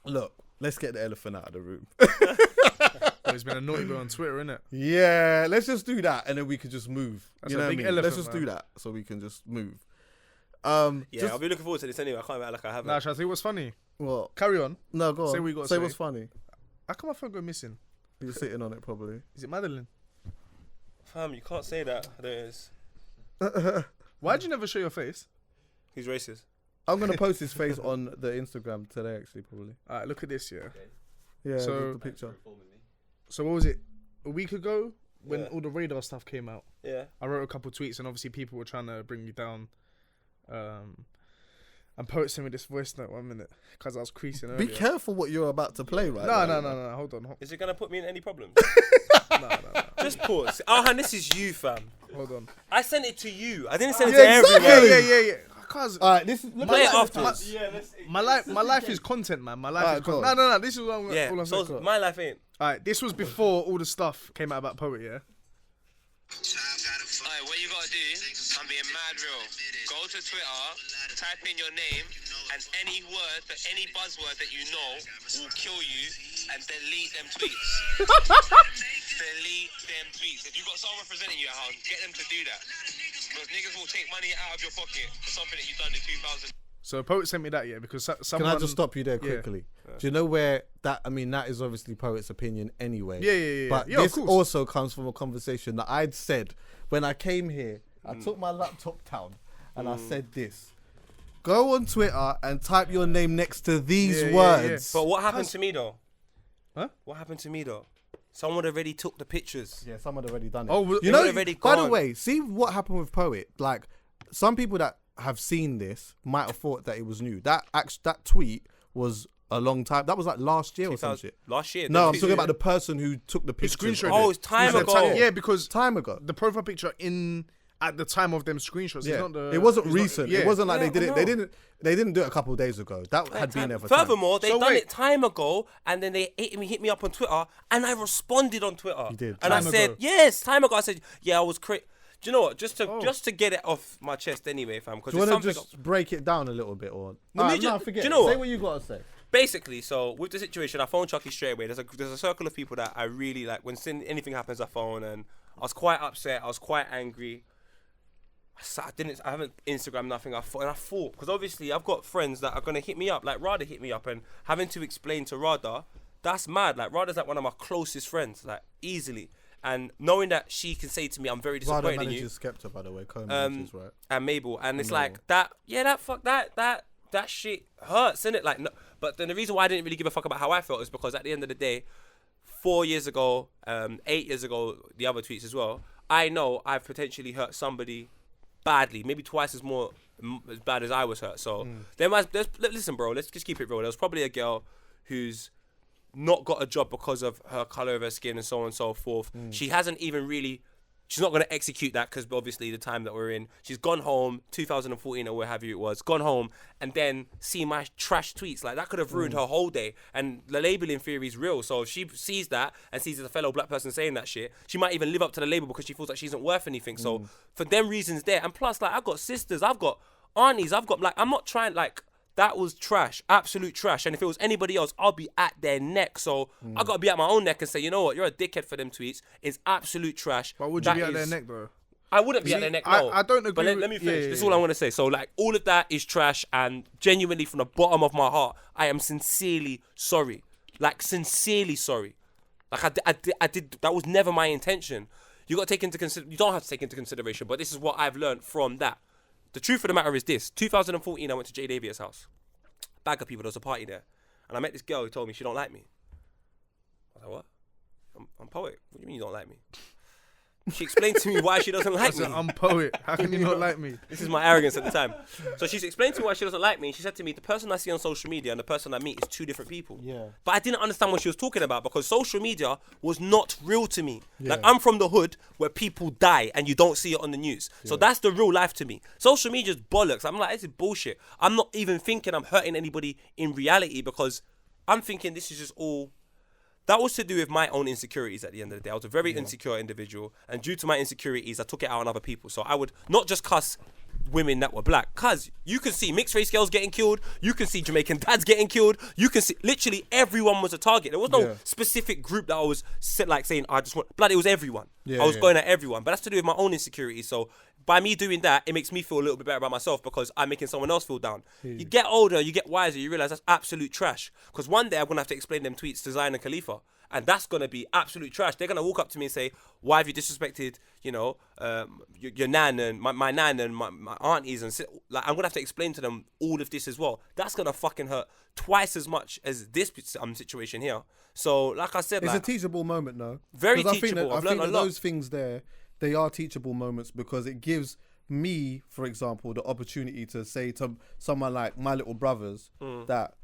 Look, let's get the elephant out of the room. There's been a naughty boy on Twitter, innit? Yeah, let's just do that, and then we could just move. That's you a know big what I mean? Let's elephant, just man. do that, so we can just move. I'll be looking forward to this anyway. I can't act like I haven't. Nah, shall I say what's funny? What? Carry on. No, go on. Say what you gotta say say. what's funny. How come my phone go missing? You're sitting on it, probably. Is it Madeline? Fam, you can't say that. There is. Why'd you never show your face? He's racist. I'm gonna post his face on the Instagram today, actually, probably. Alright, look at this, yeah. Yeah, So- the picture. So what was it? A week ago when Yeah. all the radar stuff came out, Yeah. I wrote a couple tweets and obviously people were trying to bring me down. And Poet sent me this voice note 1 minute because I was creasing earlier. Be careful what you're about to play, right? No, now. no. Hold on. Is it gonna put me in any problems? No. Just pause. Oh, this is you, fam. Hold on. I sent it to you. I didn't send it Yeah, to exactly. everyone. Yeah. Cause All right, this is Play it afterwards. my life is content, man. My life Alright, is go content. on. No. This is what Yeah. all I'm So saying. my life ain't. Alright, this was before all the stuff came out about Poet, yeah. Alright, what you gotta do, I'm being mad real. Go to Twitter, type in your name, and any word, any buzzword that you know will kill you, and delete them tweets. Delete them tweets. If you got someone representing you at home, get them to do that. Because niggas will take money out of your pocket for something that you've done in 2000. So Poet sent me that, yeah, because someone. Can I just stop you there Yeah. quickly? Do you know where that? I mean, that is obviously Poet's opinion anyway. Yeah. But Yeah, of this course. also comes from a conversation that I'd said when I came here. I took my laptop down and I said this: go on Twitter and type your name next to these Yeah. words. But what happened to me though? Huh? What happened to me though? Someone already took the pictures. Yeah, someone had already done it. Oh, you it know. was already By the gone. way, see what happened with Poet. Like, some people that have seen this might have thought that it was new. That tweet was a long time. That was like last year or some shit. Last year. No, I'm The talking tweet- about the person who took the picture. screenshot Oh, it. it's time At the ago. time- Yeah, because Time ago. the profile picture at the time of them screenshots. Yeah, It's not the, it wasn't it's not- recent. yeah. It wasn't like Yeah, they did I it. They know. didn't. They didn't do it a couple of days ago. That had been there for time. Furthermore, they So done wait. it time ago, and then they hit me up on Twitter, and I responded on Twitter. You did. And I Time said, ago. yes, time ago. I said, yeah, I was crazy. Do you know what? Just Oh. to get it off my chest anyway, fam. Because Do you it's want to something. just break it down a little bit, or Let me no, just- forget. do you know Say what? what you gotta say. Basically, so with the situation, I phoned Chucky straight away. There's a circle of people that I really like. When anything happens, I phone, and I was quite upset. I was quite angry. I haven't Instagram nothing. I thought because obviously I've got friends that are gonna hit me up. Like Rada hit me up, and having to explain to Rada, that's mad. Like Rada's like one of my closest friends, like easily. And knowing that she can say to me, "I'm very Rada disappointed in you," manages Skepta, by the way. Co-managers, right? and Mabel, and it's No. like that. Yeah, that shit hurts, innit? Like, no, but then the reason why I didn't really give a fuck about how I felt is because at the end of the day, 4 years ago, 8 years ago, the other tweets as well. I know I've potentially hurt somebody badly, maybe twice as bad as I was hurt. So listen, bro. Let's just keep it real. There was probably a girl who's not got a job because of her color of her skin and so on and so forth. She hasn't even really. She's not going to execute that because obviously the time that we're in. She's gone home, 2014 or where have you it was, gone home and then see my trash tweets. Like that could have ruined her whole day. And the labeling theory is real. So if she sees that and sees a fellow black person saying that shit, she might even live up to the label because she feels like she isn't worth anything. So for them reasons there. And plus, like, I've got sisters, I've got aunties, I've got, like, I'm not trying, like, that was trash, absolute trash. And if it was anybody else, I'll be at their neck. So I got to be at my own neck and say, you know what, you're a dickhead for them tweets. It's absolute trash. Why would you That be at their is- neck though? I wouldn't be See, at their neck, I- no. I don't But agree let me with- finish. yeah, This is yeah, all I yeah. want to say. So, like, all of that is trash. And genuinely, from the bottom of my heart, I am sincerely sorry. Like, sincerely sorry. Like, I did. That was never my intention. You got to take into you don't have to take into consideration, but this is what I've learned from that. The truth of the matter is this. 2014, I went to Jay Davies' house. Bag of people, there was a party there. And I met this girl who told me she don't like me. I was like, what? I'm Poet. What do you mean you don't like me? She explained to me why she doesn't like me. I'm Poet. How can you not like me? This is my arrogance at the time. So she's explained to me why she doesn't like me. She said to me, the person I see on social media and the person I meet is two different people. Yeah. But I didn't understand what she was talking about because social media was not real to me. Like, I'm from the hood where people die and you don't see it on the news. So that's the real life to me. Social media's bollocks. I'm like, this is bullshit. I'm not even thinking I'm hurting anybody in reality because I'm thinking this is just all... That was to do with my own insecurities at the end of the day. I was a very insecure individual. And due to my insecurities, I took it out on other people. So I would not just cuss women that were black. Cause you can see mixed race girls getting killed. You can see Jamaican dads getting killed. You can see literally everyone was a target. There was no specific group that I was saying I just want blood. It was everyone. I was going at everyone. But that's to do with my own insecurities. So by me doing that, it makes me feel a little bit better about myself because I'm making someone else feel down. You get older, you get wiser, you realize that's absolute trash. Because one day I'm gonna have to explain them tweets to Zion and Khalifa. And that's going to be absolute trash. They're going to walk up to me and say, why have you disrespected, your nan and my nan and my aunties? And like, I'm going to have to explain to them all of this as well. That's going to fucking hurt twice as much as this situation here. So, like I said, it's a teachable moment, though. Very teachable. I've learned a lot. Those things there, they are teachable moments because it gives me, for example, the opportunity to say to someone like my little brothers that,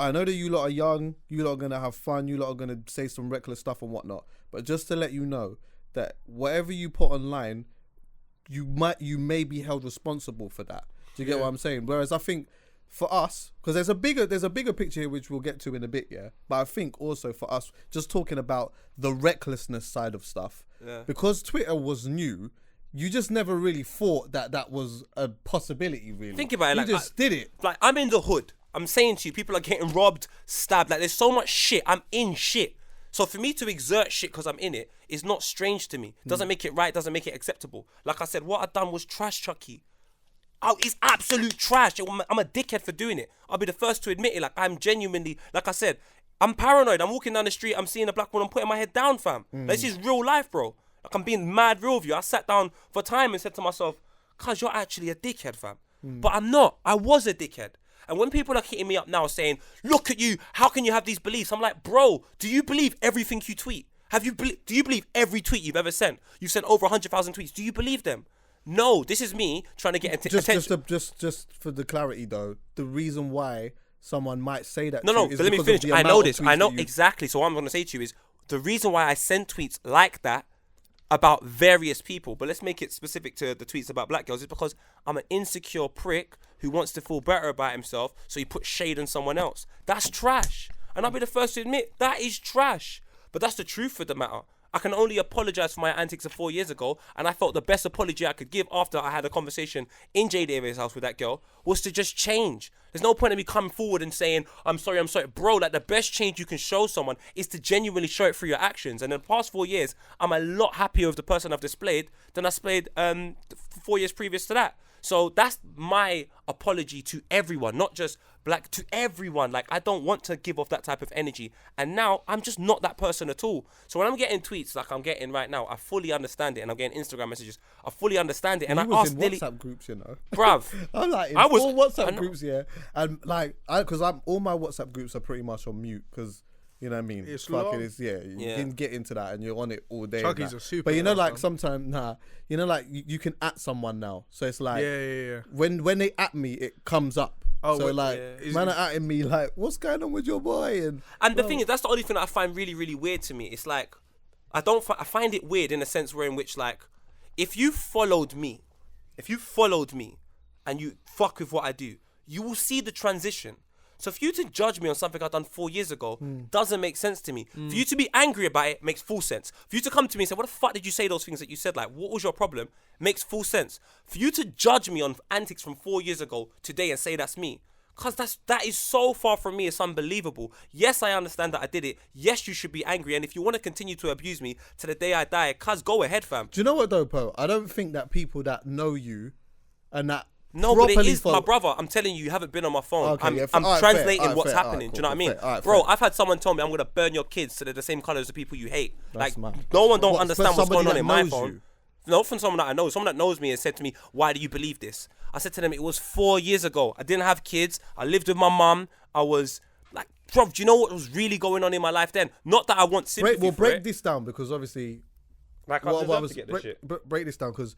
I know that you lot are young, you lot are going to have fun, you lot are going to say some reckless stuff and whatnot, but just to let you know that whatever you put online, you may be held responsible for that. Do you get what I'm saying? Whereas I think for us, because there's a bigger picture here which we'll get to in a bit, but I think also for us, just talking about the recklessness side of stuff, because Twitter was new, you just never really thought that was a possibility, really. Think about it. You just did it. Like, I'm in the hood. I'm saying to you, people are getting robbed, stabbed. Like, there's so much shit. I'm in shit. So for me to exert shit because I'm in it is not strange to me. Doesn't make it right. Doesn't make it acceptable. Like I said, what I done was trash, Chucky. Oh, it's absolute trash. I'm a dickhead for doing it. I'll be the first to admit it. Like, I'm genuinely, like I said, I'm paranoid. I'm walking down the street. I'm seeing a black woman. I'm putting my head down, fam. Like, this is real life, bro. Like, I'm being mad real with you. I sat down for time and said to myself, cuz you're actually a dickhead, fam. But I'm not. I was a dickhead. And when people are hitting me up now saying, look at you, how can you have these beliefs? I'm like, bro, do you believe everything you tweet? Do you believe every tweet you've ever sent? You've sent over 100,000 tweets. Do you believe them? No, this is me trying to get attention. Just for the clarity though, the reason why someone might say that. No, but let me finish. I know this. I know exactly. So what I'm going to say to you is the reason why I send tweets like that about various people, but let's make it specific to the tweets about black girls, is because I'm an insecure prick who wants to feel better about himself, so he puts shade on someone else. That's trash. And I'll be the first to admit, that is trash. But that's the truth of the matter. I can only apologise for my antics of 4 years ago, and I felt the best apology I could give after I had a conversation in J. Davis' house with that girl was to just change. There's no point in me coming forward and saying, I'm sorry. Bro, like, the best change you can show someone is to genuinely show it through your actions. And in the past 4 years, I'm a lot happier with the person I've displayed than I displayed 4 years previous to that. So that's my apology to everyone, not just black, to everyone. Like, I don't want to give off that type of energy. And now I'm just not that person at all. So when I'm getting tweets like I'm getting right now, I fully understand it. And I'm getting Instagram messages, I fully understand it. And I ask Dilly, WhatsApp groups, you know. Bruv. I'm like, all WhatsApp groups, and like, because all my WhatsApp groups are pretty much on mute because, you know what I mean? It's fucking, long. You can get into that and you're on it all day. Chucky's a super. But you know, like, sometimes, you know, like, you can at someone now. So it's like, when they at me, it comes up. Oh, so like, man are atting me like, what's going on with your boy? And the thing is, that's the only thing that I find really, really weird to me. It's like, I find it weird in a sense where in which, like, if you followed me and you fuck with what I do, you will see the transition. So for you to judge me on something I've done 4 years ago doesn't make sense to me. For you to be angry about it makes full sense. For you to come to me and say, what the fuck did you say those things that you said? Like, what was your problem? Makes full sense. For you to judge me on antics from 4 years ago today and say that's me, because that is so far from me, it's unbelievable. Yes, I understand that I did it. Yes, you should be angry. And if you want to continue to abuse me to the day I die, cuz go ahead, fam. Do you know what though, Po? I don't think that people that know you and that... No, but it is, my brother. I'm telling you, you haven't been on my phone. Okay, I'm translating what's happening. Cool, do you know what I mean? Fair, bro, I've had someone tell me I'm going to burn your kids so they're the same colour as the people you hate. That's like, mad. no one don't understand what's going on in my phone. You. No, from someone that I know. Someone that knows me and said to me, why do you believe this? I said to them, it was 4 years ago. I didn't have kids. I lived with my mum. I was like, bro, do you know what was really going on in my life then? Not that I want sympathy break this down because obviously... Like, I deserve to get this shit. Break this down because...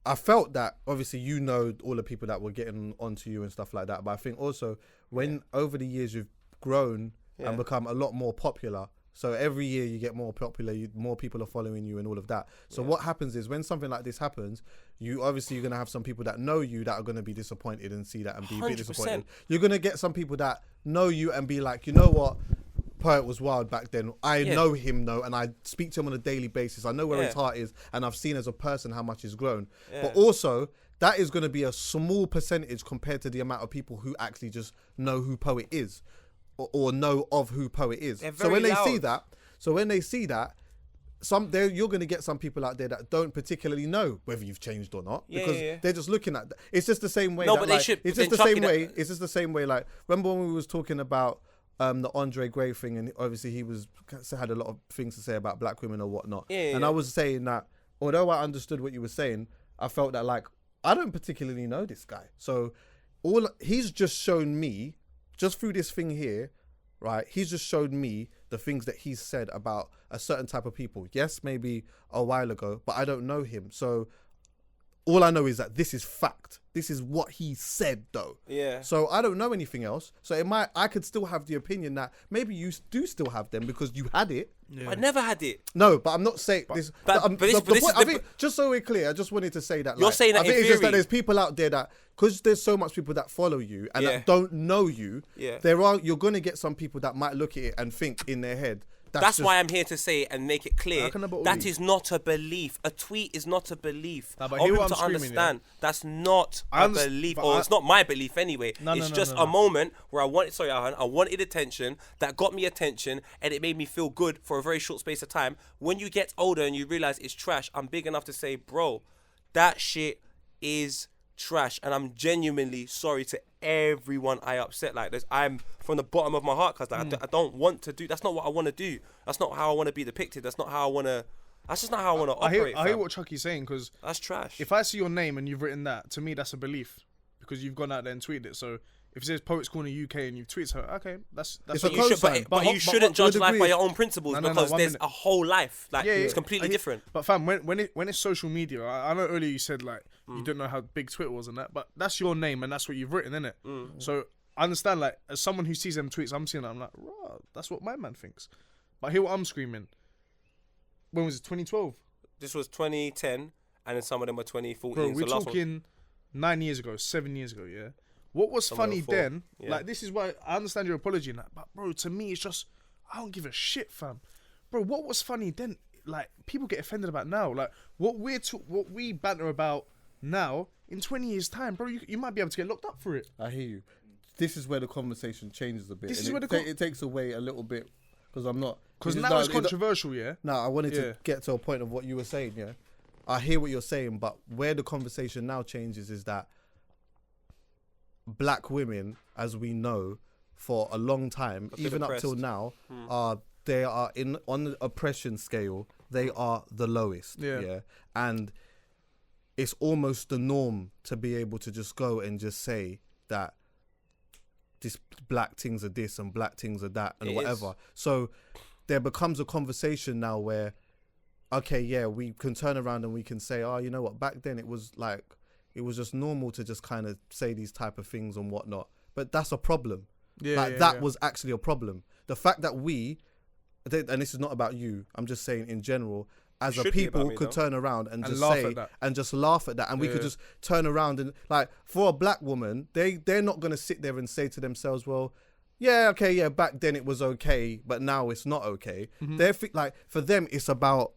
I felt that obviously you know all the people that were getting onto you and stuff like that, but I think also when over the years you've grown and become a lot more popular, so every year you get more popular, more people are following you and all of that. So what happens is when something like this happens, you're going to have some people that know you that are going to be disappointed and see that and be a bit disappointed. You're going to get some people that know you and be like, you know what? Poet was wild back then. I know him though, and I speak to him on a daily basis. I know where his heart is, and I've seen as a person how much he's grown. But also, that is going to be a small percentage compared to the amount of people who actually just know who Poet is, or know of who Poet is. So when they see that, you're going to get some people out there that don't particularly know whether you've changed or not, because they're just looking at that. It's just the same way. No, that, but like, they should. It's just the same way. It's just the same way. Like, remember when we was talking about the Andre Gray thing, and obviously he had a lot of things to say about black women or whatnot. I was saying that although I understood what you were saying, I felt that like I don't particularly know this guy, so he's just shown me just through this thing here, right? He's just showed me the things that he's said about a certain type of people. Yes, maybe a while ago, but I don't know him. So all I know is that this is fact. This is what he said, though. Yeah. So I don't know anything else. So I could still have the opinion that maybe you do still have them because you had it. Yeah. I never had it. No, but I'm not saying this. I think, just so we're clear, I just wanted to say that. You're saying that I think it's just that there's people out there that, because there's so much people that follow you and that don't know you. Yeah. You're going to get some people that might look at it and think in their head. That's why I'm here to say and make it clear that is not a belief. A tweet is not a belief. I want people to understand that's not a belief, or it's not my belief anyway. It's just a moment where I wanted attention that got me attention, and it made me feel good for a very short space of time. When you get older and you realize it's trash, I'm big enough to say, bro, that shit is trash, and I'm genuinely sorry to everyone I upset like this. I'm from the bottom of my heart, because I don't want to do. That's not what I want to do. That's not how I want to be depicted. That's not how I want to. That's just not how I want to operate. I hear what Chucky's saying, because that's trash. If I see your name and you've written that, to me that's a belief, because you've gone out there and tweeted it. So if it says Poets Corner UK and you've tweeted her, okay, that's but you shouldn't judge life by your own principles, because there's a whole life. Like it's completely different. But fam, when it's social media, I know earlier you said like you don't know how big Twitter was and that, but that's your name and that's what you've written, innit? So I understand, like, as someone who sees them tweets, I'm seeing that, I'm like, raw, that's what my man thinks. But hear what I'm screaming. When was it? 2012? This was 2010, and then some of them were 2014. Bro, we're talking 9 years ago, 7 years ago, yeah? What was funny then, like, this is why I understand your apology and that, but bro, to me, it's just, I don't give a shit, fam. Bro, what was funny then, like, people get offended about now. Like, what we banter about now, in 20 years' time, bro, you might be able to get locked up for it. I hear you. This is where the conversation changes a bit. It takes away a little bit, because I'm not... Because now it's controversial, yeah? No, I wanted to get to a point of what you were saying, yeah? I hear what you're saying, but where the conversation now changes is that black women, as we know, for a long time, even up till now, on the oppression scale, they are the lowest. Yeah. And it's almost the norm to be able to just go and just say that this black things are this and black things are that and whatever. So there becomes a conversation now where, okay, yeah, we can turn around and we can say, oh, you know what, back then it was just normal to just kind of say these type of things and whatnot. But that's a problem. That was actually a problem. The fact that and this is not about you, I'm just saying in general, as a people could turn around and just say and just laugh at that, and we could just turn around and, like, for a black woman, they're not going to sit there and say to themselves, well, back then it was okay, but now it's not okay. They're like, for them it's about,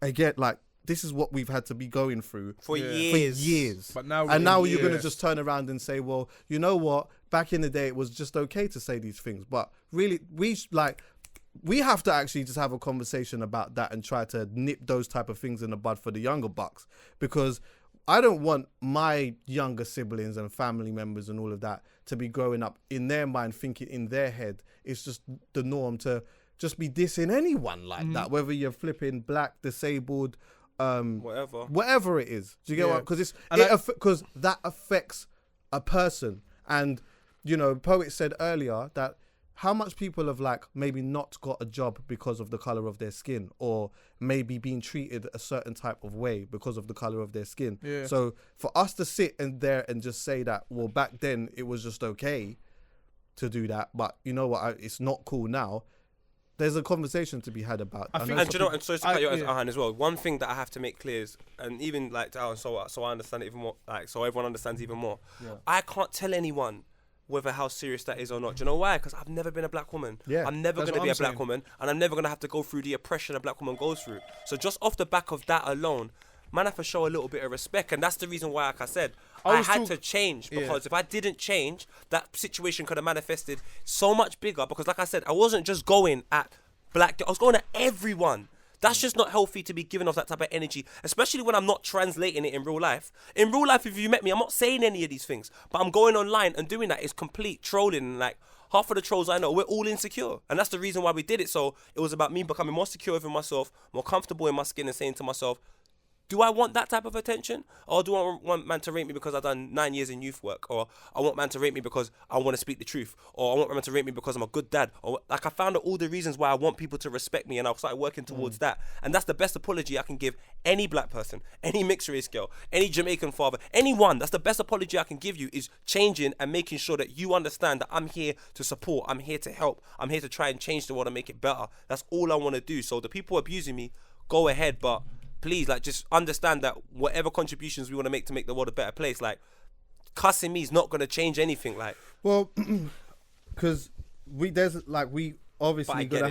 again, like, this is what we've had to be going through for years. But now you're going to just turn around and say, well, you know what, back in the day it was just okay to say these things. But really, we have to actually just have a conversation about that and try to nip those type of things in the bud for the younger bucks, because I don't want my younger siblings and family members and all of that to be growing up in their mind thinking in their head it's just the norm to just be dissing anyone like that, whether you're flipping black, disabled, whatever it is. Do you get what? Because that affects a person. And, you know, Poet said earlier that how much people have, like, maybe not got a job because of the color of their skin, or maybe being treated a certain type of way because of the color of their skin. So for us to sit in there and just say that, well, back then it was just okay to do that, but you know what, it's not cool now. There's a conversation to be had about. And you know, and so to cut you Ahan as well. One thing that I have to make clear is, and even like so I understand it even more, like so everyone understands even more. I can't tell anyone whether how serious that is or not. Do you know why? Because I've never been a black woman. Yeah, I'm never that's going to what be I'm a black saying. woman, and I'm never going to have to go through the oppression a black woman goes through. So just off the back of that alone, man, I have to show a little bit of respect, and that's the reason why, like I said, I had to change, because if I didn't change, that situation could have manifested so much bigger. Because like I said, I wasn't just going at black, I was going at everyone. That's just not healthy to be giving off that type of energy, especially when I'm not translating it in real life. In real life, if you met me, I'm not saying any of these things, but I'm going online and doing that is complete trolling. And like half of the trolls I know, we're all insecure. And that's the reason why we did it. So it was about me becoming more secure within myself, more comfortable in my skin, and saying to myself, do I want that type of attention? Or do I want man to rate me because I've done 9 years in youth work? Or I want man to rate me because I want to speak the truth? Or I want man to rate me because I'm a good dad? Or like, I found out all the reasons why I want people to respect me, and I started working towards that. And that's the best apology I can give any black person, any mixed race girl, any Jamaican father, anyone. That's the best apology I can give you, is changing and making sure that you understand that I'm here to support, I'm here to help, I'm here to try and change the world and make it better. That's all I want to do. So the people abusing me, go ahead, but please, like, just understand that whatever contributions we want to make the world a better place, like, cussing me is not going to change anything. Like, well, because we obviously we're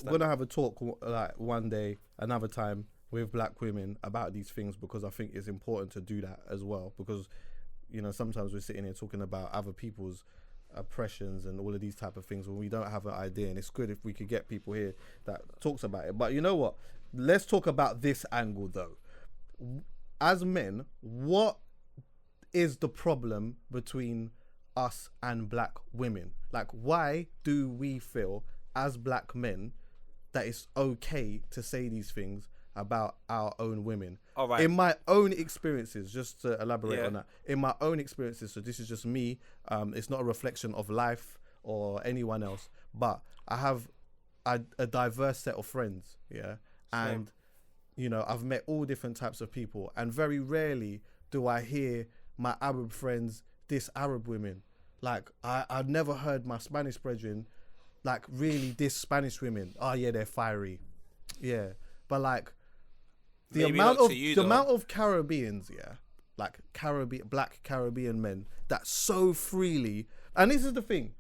gonna have a talk like one day, another time, with black women about these things, because I think it's important to do that as well, because sometimes we're sitting here talking about other people's oppressions and all of these type of things when we don't have an idea, and it's good if we could get people here that talks about it. But you know what? Let's talk about this angle though. As men, what is the problem between us and black women? Like, why do we feel as black men that it's okay to say these things about our own women? all right. In my own experiences, just to elaborate on that, in my own experiences, so this is just me, it's not a reflection of life or anyone else, but I have a diverse set of friends, yeah? And, I've met all different types of people, and very rarely do I hear my Arab friends diss Arab women. Like, I've never heard my Spanish brethren, like, really diss Spanish women. Oh, yeah, they're fiery. Yeah. But, like, the amount of Caribbeans, yeah, like black Caribbean men that so freely, and this is the thing,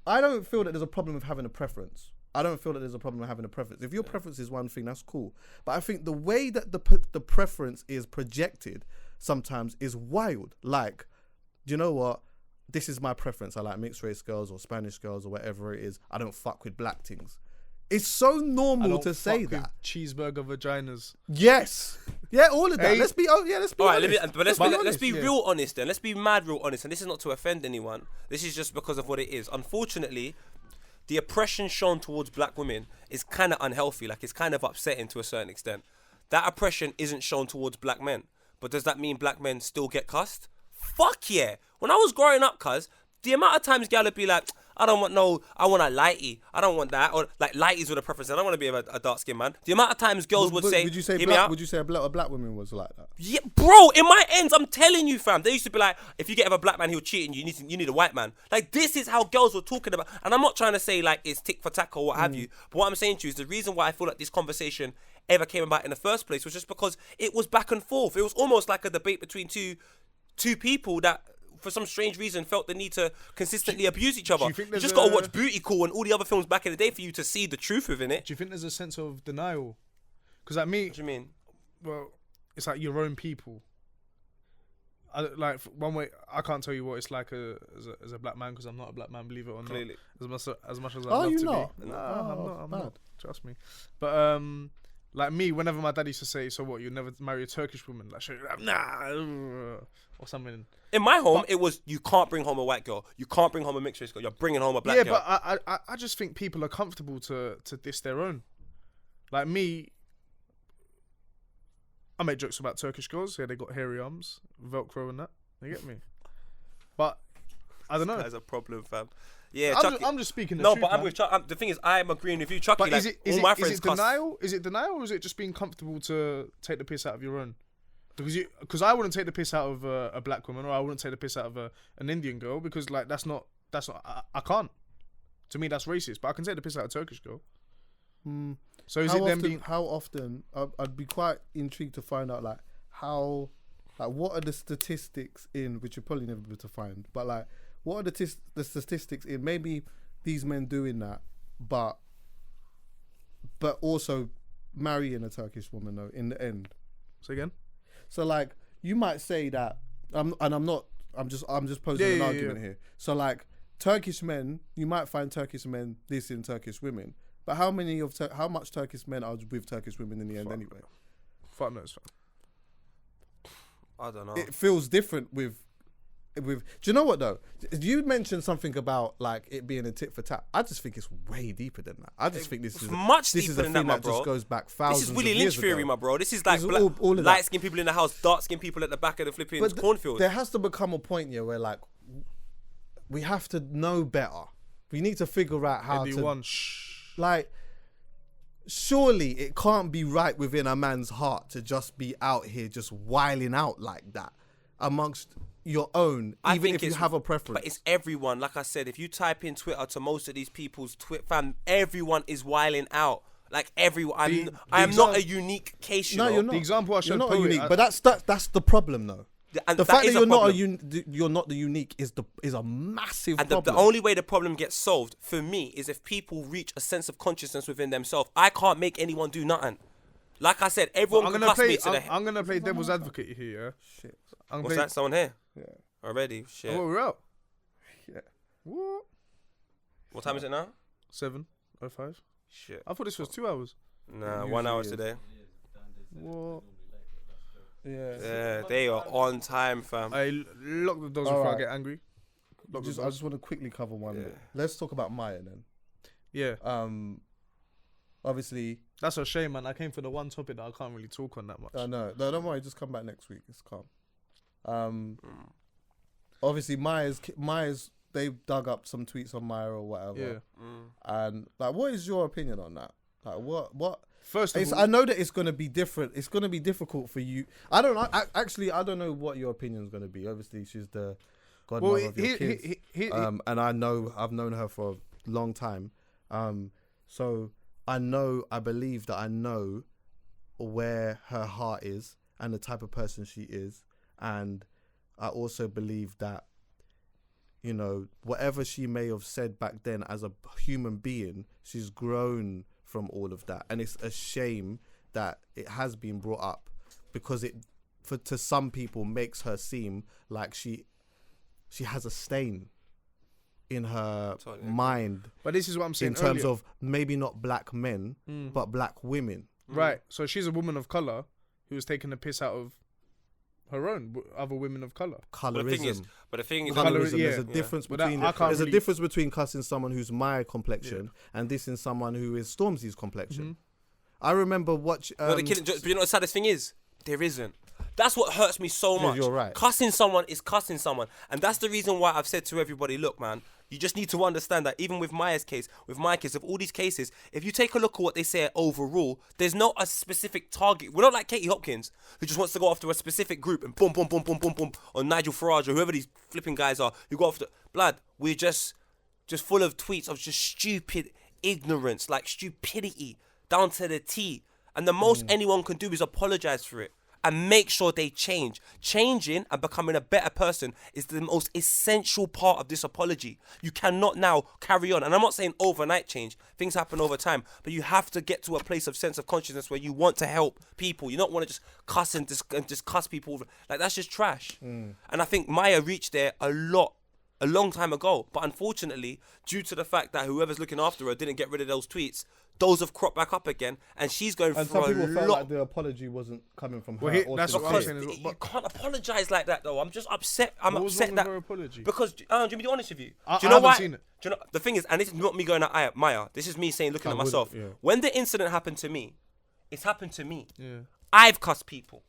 I don't feel that there's a problem with having a preference. If your preference is one thing, that's cool. But I think the way that the preference is projected sometimes is wild. Like, do you know what? This is my preference. I like mixed race girls or Spanish girls or whatever it is. I don't fuck with black things. It's so normal to say that. Cheeseburger vaginas. Yes. Yeah, all of that. Hey. Let's be honest. Let's be real honest then. Let's be mad real honest. And this is not to offend anyone. This is just because of what it is. Unfortunately, the oppression shown towards black women is kind of unhealthy. Like, it's kind of upsetting to a certain extent. That oppression isn't shown towards black men. But does that mean black men still get cussed? Fuck yeah. When I was growing up, cuz, the amount of times gal would be like, I want a lighty. I don't want that. Or like lighties with a preference. I don't want to be a dark skinned man. The amount of times girls would say, would you say a black woman was like that? Yeah, bro, in my ends, I'm telling you, fam. They used to be like, if you get a black man, he'll cheat, and you need a white man. Like, this is how girls were talking about. And I'm not trying to say like it's tick for tack or what have you. But what I'm saying to you is the reason why I feel like this conversation ever came about in the first place was just because it was back and forth. It was almost like a debate between two people that, for some strange reason, felt the need to consistently abuse each other. You just got to watch Booty Call and all the other films back in the day for you to see the truth within it. Do you think there's a sense of denial? Because like me, what do you mean? Well, it's like your own people. Like, one way, I can't tell you what it's like as a black man, because I'm not a black man, believe it or not. Clearly. As much as I'd love to not? be. No, I'm not. Trust me. But like me, whenever my dad used to say, "So what? You'll never marry a Turkish woman?" Like, nah, or something. In my home, it was, you can't bring home a white girl. You can't bring home a mixed race girl. You're bringing home a black girl. Yeah, but I just think people are comfortable to diss their own. Like me, I make jokes about Turkish girls. Yeah, they got hairy arms, Velcro and that. You get me? But I don't know. That's a problem, fam. Yeah, I'm just speaking the truth. truth, No, but man. I'm with Chuck. The thing is, I'm agreeing with you, Chucky. But like, all my friends cuss. denial? Is it denial, or is it just being comfortable to take the piss out of your own? Because I wouldn't take the piss out of a black woman, or I wouldn't take the piss out of an Indian girl, because like that's not I can't. To me, that's racist. But I can take the piss out of a Turkish girl. So is how often? I'd be quite intrigued to find out what are the statistics in, which you're probably never be able to find, but like, what are the statistics in maybe these men doing that, but also marrying a Turkish woman though in the end. So again, so like you might say that I'm just posing an argument here. So like Turkish men, you might find Turkish men dissing Turkish women, but how much Turkish men are with Turkish women in the end anyway? Fuck knows, fam. I don't know. It feels different with. Do you know what though? You mentioned something about like it being a tit for tat. I just think it's way deeper than that. I just think this is much this deeper is a than thing that, that my just bro. goes back thousands. This is Willie of Lynch years theory, ago. my bro. This is like This is all of that. light skinned people in the house, dark skinned people at the back of the flipping cornfield. There has to become a point here where like we have to know better. We need to figure out how to like. Surely it can't be right within a man's heart to just be out here just wiling out like that amongst your own, even if you have a preference. But it's everyone. Like I said, if you type in Twitter to most of these people's fam, everyone is wiling out. Like everyone. I am not a unique case. You know? You're not. The example I showed, you're not unique, but that's the problem though. And the fact that you're not the unique is a massive and problem. The only way the problem gets solved for me is if people reach a sense of consciousness within themselves. I can't make anyone do nothing. Like I said, everyone can cuss me to the head. I'm gonna play devil's advocate here. Yeah? Shit. What's that? Someone here? Yeah. Already? Shit. Oh, we're out. Yeah. What time is it now? 7:05. Shit. I thought this was 2 hours. Nah, 1 hour today. What? Yeah, they are on time, fam. I lock the doors before I get angry. I just want to quickly cover one bit. Let's talk about Maya then. Yeah. Obviously. That's a shame, man. I came for the one topic that I can't really talk on that much. I know. No, don't worry. Just come back next week. It's calm. Obviously, Maya's. They've dug up some tweets on Maya or whatever. Yeah. And like, what is your opinion on that? Like, what? First of all, I know that it's going to be different. It's going to be difficult for you. I don't know. I don't know what your opinion is going to be. Obviously, she's the godmother of your kids. And I've known her for a long time. So I believe that I know where her heart is and the type of person she is. And I also believe that, you know, whatever she may have said back then as a human being, she's grown from all of that. And it's a shame that it has been brought up because to some people makes her seem like she has a stain in her mind. But this is what I'm saying in terms of maybe not black men, but black women. Right. So she's a woman of colour who was taking the piss out of her own other women of colour. Colorism. But the thing is, colorism. Yeah. There's a difference But between there's a difference between cussing someone who's my complexion and dissing someone who is Stormzy's complexion. I remember watching. but you know what the saddest thing is? There isn't. That's what hurts me so much. You're right. Cussing someone is cussing someone. And that's the reason why I've said to everybody, look, man, you just need to understand that even with Maya's case, with my case, of all these cases, if you take a look at what they say overall, there's not a specific target. We're not like Katie Hopkins, who just wants to go after a specific group and boom, boom, boom, boom, boom, boom, or Nigel Farage or whoever these flipping guys are who go after blood. We're just full of tweets of just stupid ignorance, like stupidity down to the T. And the most anyone can do is apologize for it and make sure they change. Changing and becoming a better person is the most essential part of this apology. You cannot now carry on. And I'm not saying overnight change. Things happen over time. But you have to get to a place of sense of consciousness where you want to help people. You don't want to just cuss and just cuss people over. Like, that's just trash. And I think Maya reached there a long time ago. But unfortunately, due to the fact that whoever's looking after her didn't get rid of those tweets, those have cropped back up again, and she's going and through some people felt lot. like the apology wasn't coming from her. That's what I'm saying. You can't apologise like that, though. I'm just upset. I'm What was upset wrong that with her apology? because do you be honest with you? I Do you know haven't why? seen it. Do you know the thing is, and this is not me going at Maya. This is me saying, looking at myself. yeah. When the incident happened to me, it's happened to me. Yeah. I've cussed people.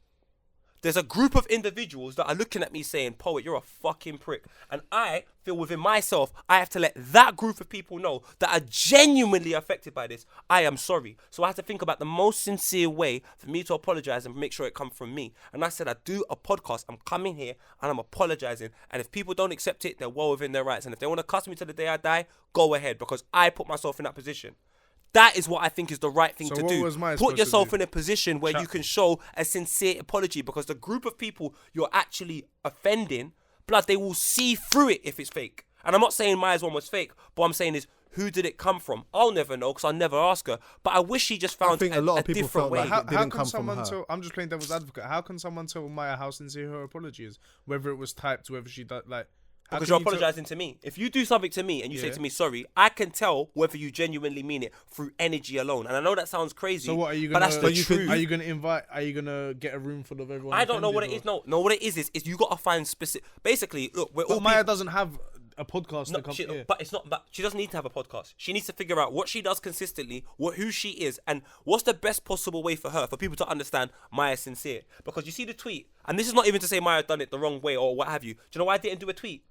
There's a group of individuals that are looking at me saying, Poet, you're a fucking prick. And I feel within myself, I have to let that group of people know that are genuinely affected by this. I am sorry. So I have to think about the most sincere way for me to apologize and make sure it comes from me. And I said, I do a podcast. I'm coming here and I'm apologizing. And if people don't accept it, they're well within their rights. And if they want to cuss me to the day I die, go ahead, because I put myself in that position. That is what I think is the right thing So to what do. was Maya Put supposed to yourself do? in a position where you can show a sincere apology, because the group of people you're actually offending blood, they will see through it if it's fake. And I'm not saying Maya's one was fake, but what I'm saying is, who did it come from? I'll never know because I'll never ask her. But I wish she just found I think a lot of people different felt way. like it didn't How can come from someone her. tell? I'm just playing devil's advocate. How can someone tell Maya how sincere her apology is? Whether it was typed, whether she did like. How Because can you're you tell- apologizing to me. If you do something to me and you say Yeah. to me, sorry, I can tell whether you genuinely mean it through energy alone. And I know that sounds crazy. So what are you but gonna? that's the truth. Are you gonna invite? Are you gonna get a room full of everyone? I don't know what it offended, is. No, what it is you got to find specific. Basically, look, we're all But Maya people. doesn't have a podcast to come. Yeah. But it's not. But she doesn't need to have a podcast. She needs to figure out what she does consistently, who she is, and what's the best possible way for her, for people to understand Maya's sincere. Because you see the tweet, and this is not even to say Maya done it the wrong way or what have you. Do you know why I didn't do a tweet?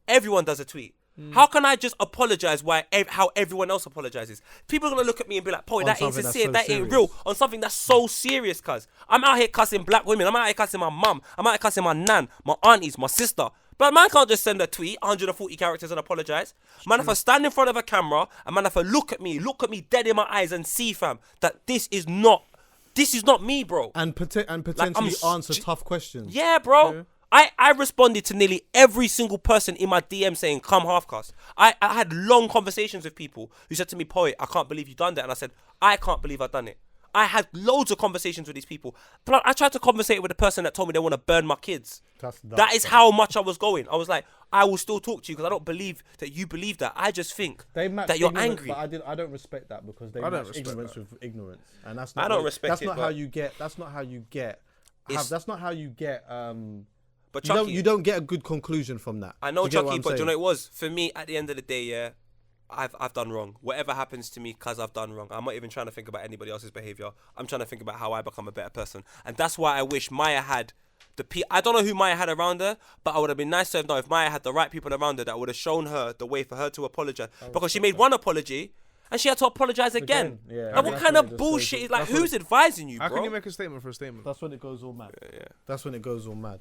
Everyone does a tweet. How can I just apologize how everyone else apologizes? People are gonna look at me and be like, "Boy, that ain't something that's sincere. so That serious. ain't real." On something that's so serious, cuz I'm out here cussing black women. I'm out here cussing my mum. I'm out here cussing my nan, my aunties, my sister. But man can't just send a tweet, 140 characters, and apologize. Man, if I stand in front of a camera, and man, if I look at me dead in my eyes, and see, fam, that this is not me, bro. And potentially answer tough questions. Yeah, bro. I responded to nearly every single person in my DM saying, come Halfcast. I had long conversations with people who said to me, Poet, I can't believe you done that. And I said, I can't believe I've done it. I had loads of conversations with these people. But I tried to conversate with the person that told me they want to burn my kids. That is how much I was going. I was like, I will still talk to you because I don't believe that you believe that. I just think that you're angry. But I don't respect that because they match ignorance with ignorance, and that's not. I don't respect that's it, not but- how you get. That's not how you get. That's not how you get. But You don't get a good conclusion from that. I know, Do you get what Chucky, I'm but do you saying? know what it was? For me, at the end of the day, yeah, I've done wrong. Whatever happens to me, because I've done wrong. I'm not even trying to think about anybody else's behaviour. I'm trying to think about how I become a better person. And that's why I wish Maya had I don't know who Maya had around her, but I would have been nice to have known if Maya had the right people around her that would have shown her the way for her to apologise. Because she made one apology, and she had to apologise again. Yeah. Like, what That's kind when of it just bullshit goes- is like? that's when Who's advising you, How bro? can you make a statement for a statement? That's when it goes all mad. Yeah. That's when it goes all mad.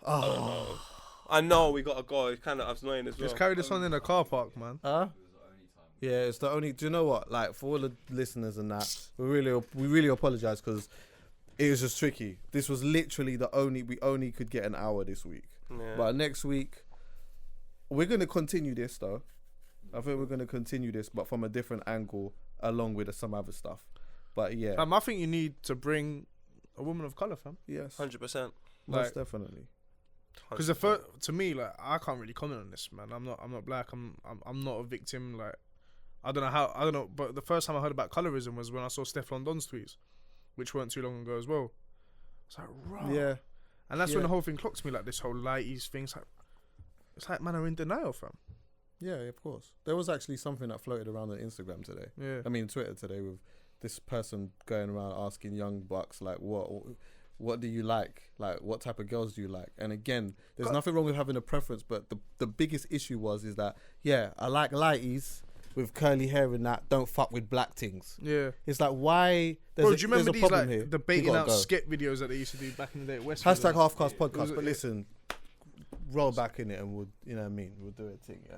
I know we gotta go. It's kind of annoying as well. Just carry this on in a car park, man. Yeah, it's the only. Do you know what? Like, for all the listeners and that, we really apologize because it was just tricky. This was literally we only could get an hour this week. Yeah. But next week, we're gonna continue this though. I think we're gonna continue this, but from a different angle, along with some other stuff. But yeah, I think you need to bring a woman of color, fam. yes, 100%. most definitely. Because to me, like, I can't really comment on this, man. I'm not black. I'm not a victim. Like, I don't know. But the first time I heard about colorism was when I saw Stefflon Don's tweets, which weren't too long ago as well. It's like, raw. Yeah, And that's when the whole thing clocked me, like this whole lighties thing. It's like man are in denial, fam. yeah, of course. There was actually something that floated around on Instagram today. Yeah. I mean Twitter today with this person going around asking young bucks like, what do you like? Like, what type of girls do you like? And again, there's nothing wrong with having a preference, but the biggest issue is that, yeah, I like lighties with curly hair and that, don't fuck with black things. Yeah. It's like, why? Bro, do you remember there's a these problem like here. debating You gotta out go. skit videos that they used to do back in the day at Westfield? Hashtag Halfcast podcast. was- But listen, roll back in it and we'll, you know what I mean? We'll do it thing, yeah.